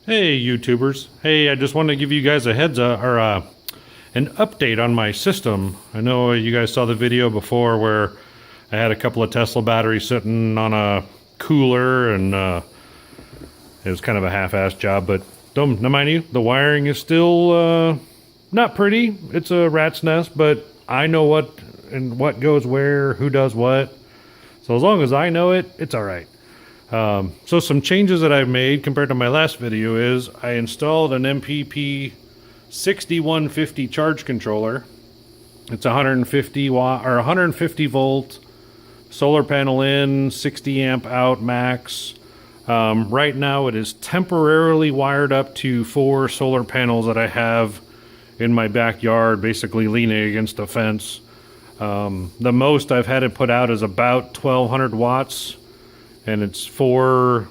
Hey YouTubers. Hey, I just wanted to give you guys a heads up or an update on my system. I know you guys saw the video before where I had a couple of Tesla batteries sitting on a cooler and it was kind of a half-assed job, but don't mind you, the wiring is still not pretty. It's a rat's nest, but I know what goes where, who does what. So as long as I know it, it's all right. So some changes that I've made compared to my last video is I installed an MPPT 6150 charge controller. It's 150 watt or 150 volt solar panel in, 60 amp out max. Right now it is temporarily wired up to 4 solar panels that I have in my backyard, basically leaning against a fence. The most I've had it put out is about 1200 watts. And it's 4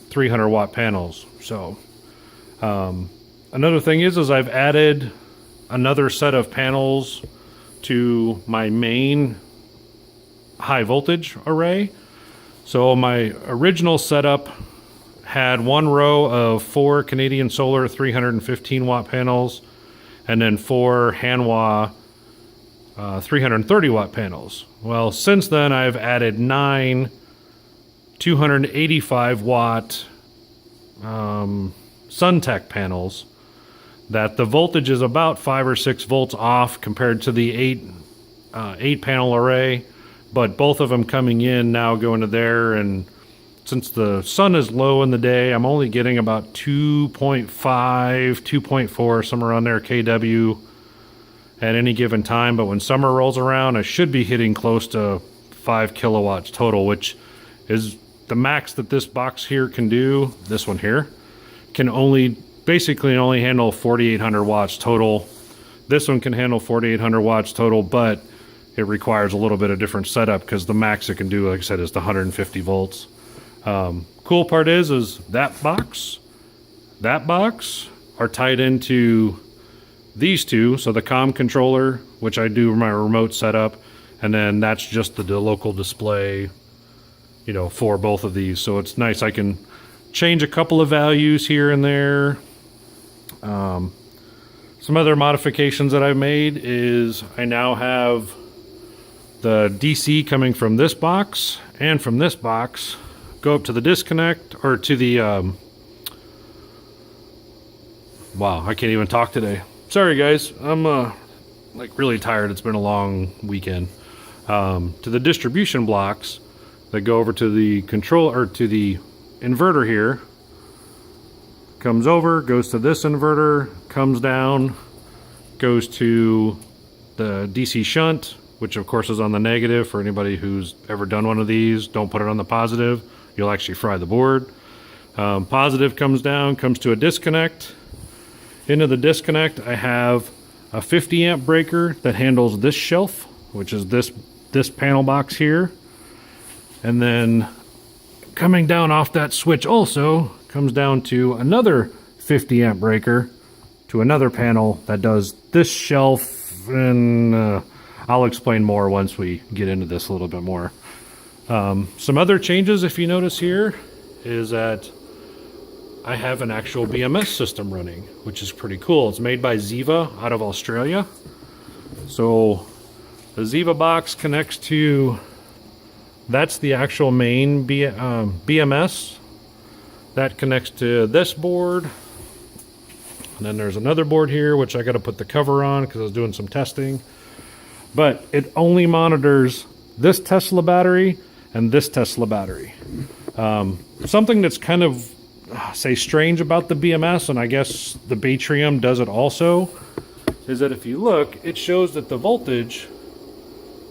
300 watt panels. So another thing is I've added another set of panels to my main high voltage array. So my original setup had one row of 4 Canadian Solar 315 watt panels and then 4 Hanwha 330 watt panels. Well, since then I've added 9 285 watt Suntech panels that the voltage is about 5 or 6 volts off compared to the 8 panel array, but both of them coming in now go into there, and since the sun is low in the day, I'm only getting about 2.5 2.4 somewhere around there kW at any given time, but when summer rolls around I should be hitting close to 5 kilowatts total, which is the max that this box here can do. This one here can basically only handle 4,800 watts total. This one can handle 4,800 watts total, but it requires a little bit of different setup because the max it can do, like I said, is the 150 volts. Cool part is that box are tied into these two. So the comm controller, which I do my remote setup, and then that's just the local display, you know, for both of these. So it's nice. I can change a couple of values here and there. Some other modifications that I've made is I now have the DC coming from this box and from this box go up to the disconnect or to the wow, I can't even talk today. Sorry guys, I'm like really tired. It's been a long weekend. To the distribution blocks that go over to the control or to the inverter here, comes over, goes to this inverter, comes down, goes to the DC shunt, which of course is on the negative. For anybody who's ever done one of these, don't put it on the positive. You'll actually fry the board. Positive comes down, comes to a disconnect. Into the disconnect, I have a 50 amp breaker that handles this shelf, which is this panel box here. And then coming down off that switch also comes down to another 50 amp breaker to another panel that does this shelf, and I'll explain more once we get into this a little bit more. Some other changes, if you notice here, is that I have an actual BMS system running, which is pretty cool. It's made by ZEVA out of Australia. So the ZEVA box connects to, that's the actual main BMS. That connects to this board. And then there's another board here, which I got to put the cover on because I was doing some testing. But it only monitors this Tesla battery and this Tesla battery. Something that's kind of, say, strange about the BMS, and I guess the Batrium does it also, is that if you look, it shows that the voltage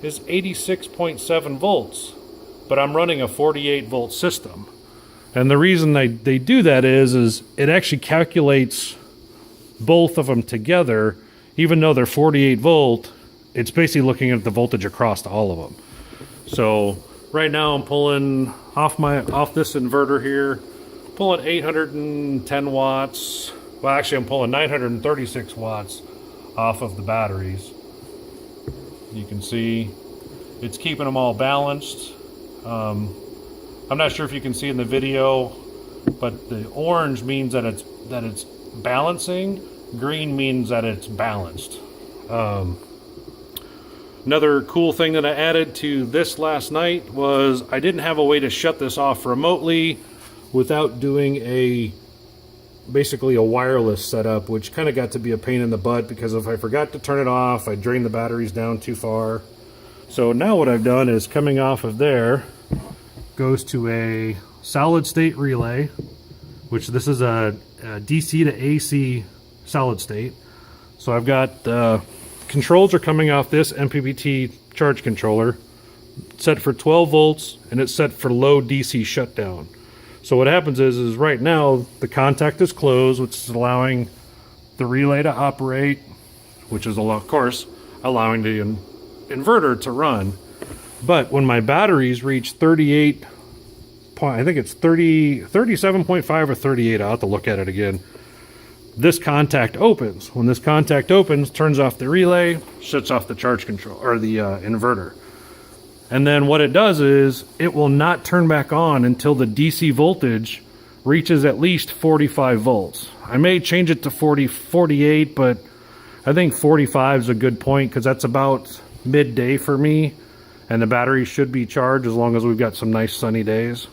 is 86.7 volts. But I'm running a 48 volt system. And the reason they do that is it actually calculates both of them together. Even though they're 48 volt, it's basically looking at the voltage across all of them. So right now I'm pulling off this inverter here, pulling 810 watts. Well, actually I'm pulling 936 watts off of the batteries. You can see it's keeping them all balanced. I'm not sure if you can see in the video, but the orange means that it's balancing. Green means that it's balanced. Another cool thing that I added to this last night was I didn't have a way to shut this off remotely without doing basically a wireless setup, which kind of got to be a pain in the butt because if I forgot to turn it off, I drained the batteries down too far. So now what I've done is coming off of there goes to a solid state relay, which this is a DC to AC solid state. So I've got controls are coming off this MPPT charge controller, set for 12 volts, and it's set for low DC shutdown. So what happens is right now the contact is closed, which is allowing the relay to operate, which is of course allowing the inverter to run. But when my batteries reach 38, I think it's 37.5 or 38, I'll have to look at it again. This contact opens. When this contact opens, turns off the relay, shuts off the charge control or the inverter. And then what it does is it will not turn back on until the DC voltage reaches at least 45 volts. I may change it to 48, but I think 45 is a good point because that's about midday for me, and the battery should be charged as long as we've got some nice sunny days.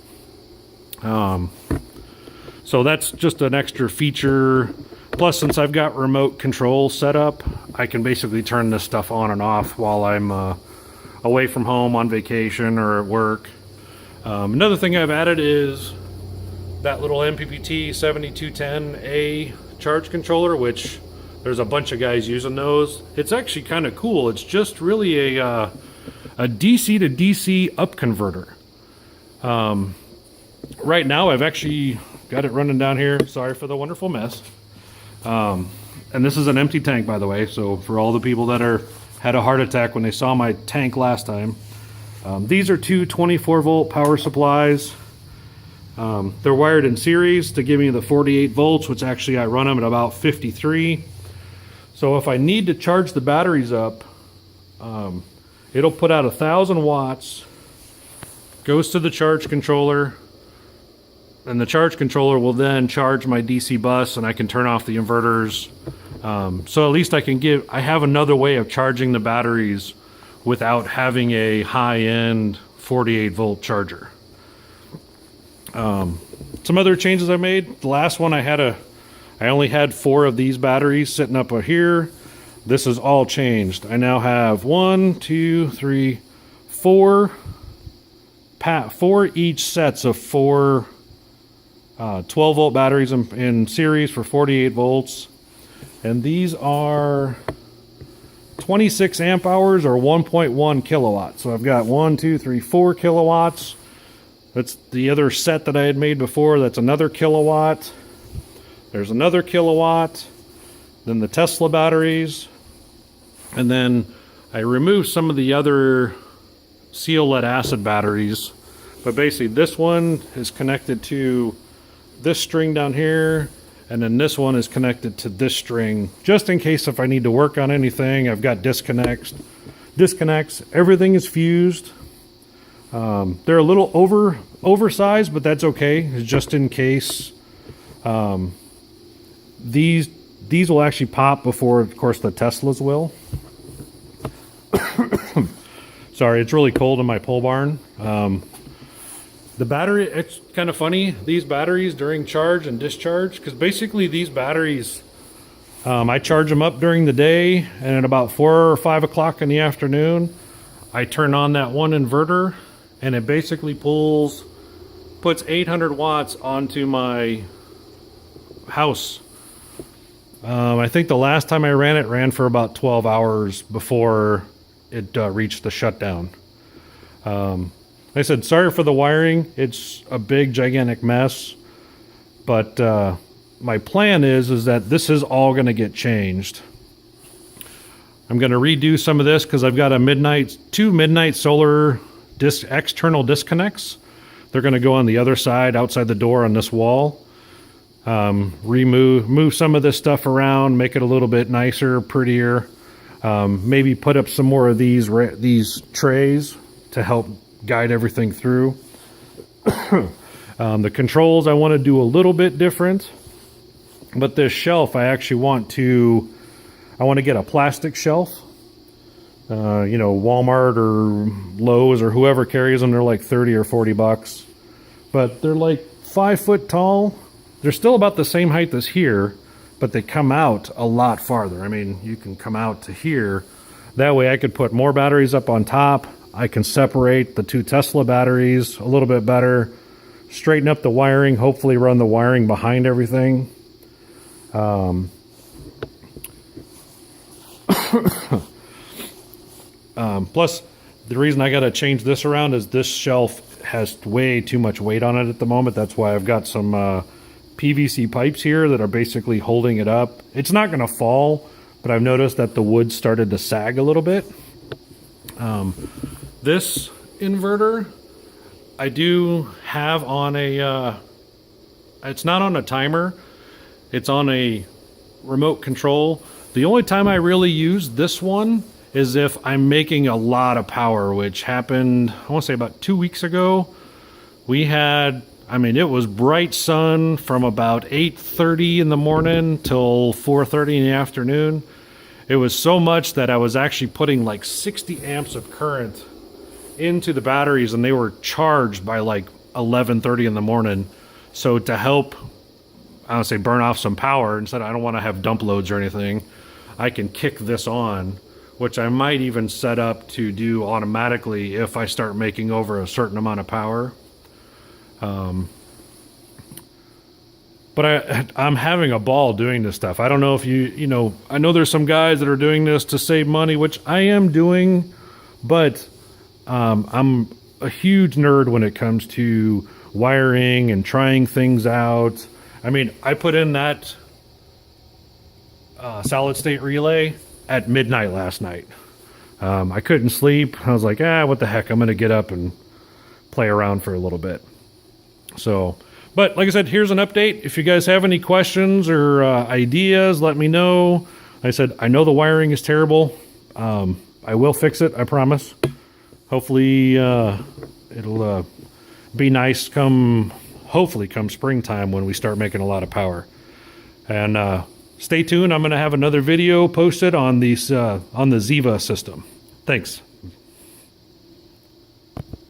So that's just an extra feature. Plus, since I've got remote control set up, I can basically turn this stuff on and off while I'm away from home, on vacation, or at work. Another thing I've added is that little MPPT 7210A charge controller, which there's a bunch of guys using those. It's actually kind of cool. It's just really a DC to DC up converter. Right now I've actually got it running down here. Sorry for the wonderful mess. And this is an empty tank, by the way, so for all the people that had a heart attack when they saw my tank last time, these are two 24 volt power supplies. They're wired in series to give me the 48 volts, which actually I run them at about 53. So if I need to charge the batteries up, it'll put out 1,000 watts, goes to the charge controller, and the charge controller will then charge my DC bus, and I can turn off the inverters. So at least I have another way of charging the batteries without having a high-end 48 volt charger. Some other changes I made. The last one I only had 4 of these batteries sitting up here. This is all changed. I now have 4 each sets of 4 12 volt batteries in series for 48 volts. And these are 26 amp hours or 1.1 kilowatts. So I've got 4 kilowatts. That's the other set that I had made before. That's another kilowatt. There's another kilowatt. Then the Tesla batteries. And then I removed some of the other seal lead acid batteries. But basically this one is connected to this string down here, and then this one is connected to this string, just in case if I need to work on anything. I've got disconnects. Everything is fused. They're a little oversized, but that's okay. Just in case. These will actually pop before, of course, the Teslas will. Sorry, it's really cold in my pole barn. The battery, it's kind of funny, these batteries during charge and discharge, because basically these batteries, I charge them up during the day, and at about 4 or 5 o'clock in the afternoon, I turn on that one inverter, and it basically puts 800 watts onto my house. I think the last time I ran for about 12 hours before it reached the shutdown. Like I said, sorry for the wiring. It's a big, gigantic mess. But my plan is that this is all going to get changed. I'm going to redo some of this because I've got 2 midnight solar external disconnects. They're going to go on the other side, outside the door on this wall. Move some of this stuff around, make it a little bit nicer, prettier. Maybe put up some more of these trays to help guide everything through. The controls I want to do a little bit different, but this shelf I actually want to get a plastic shelf. You know, Walmart or Lowe's or whoever carries them, they're like 30 or 40 bucks. But they're like 5 foot tall. They're still about the same height as here, but they come out a lot farther. I mean, you can come out to here. That way I could put more batteries up on top. I can separate the 2 Tesla batteries a little bit better, straighten up the wiring, hopefully run the wiring behind everything. Plus, the reason I got to change this around is this shelf has way too much weight on it at the moment. That's why I've got some PVC pipes here that are basically holding it up. It's not going to fall, but I've noticed that the wood started to sag a little bit. This inverter, I do have on a, it's not on a timer, it's on a remote control. The only time I really use this one is if I'm making a lot of power, which happened, I want to say about 2 weeks ago. We had, I mean, it was bright sun from about 8:30 in the morning till 4:30 in the afternoon. It was so much that I was actually putting like 60 amps of current into the batteries, and they were charged by like 11:30 in the morning. So to help, I would say, burn off some power, instead I don't want to have dump loads or anything, I can kick this on, which I might even set up to do automatically if I start making over a certain amount of power. But I'm having a ball doing this stuff. I don't know if you know, I know there's some guys that are doing this to save money, which I am doing, but I'm a huge nerd when it comes to wiring and trying things out. I mean, I put in that solid state relay at midnight last night. I couldn't sleep. I was like, what the heck? I'm going to get up and play around for a little bit. So, but like I said, here's an update. If you guys have any questions or ideas, let me know. Like I said, I know the wiring is terrible. I will fix it, I promise. Hopefully it'll be nice hopefully come springtime when we start making a lot of power. And stay tuned. I'm going to have another video posted on the ZEVA system. Thanks.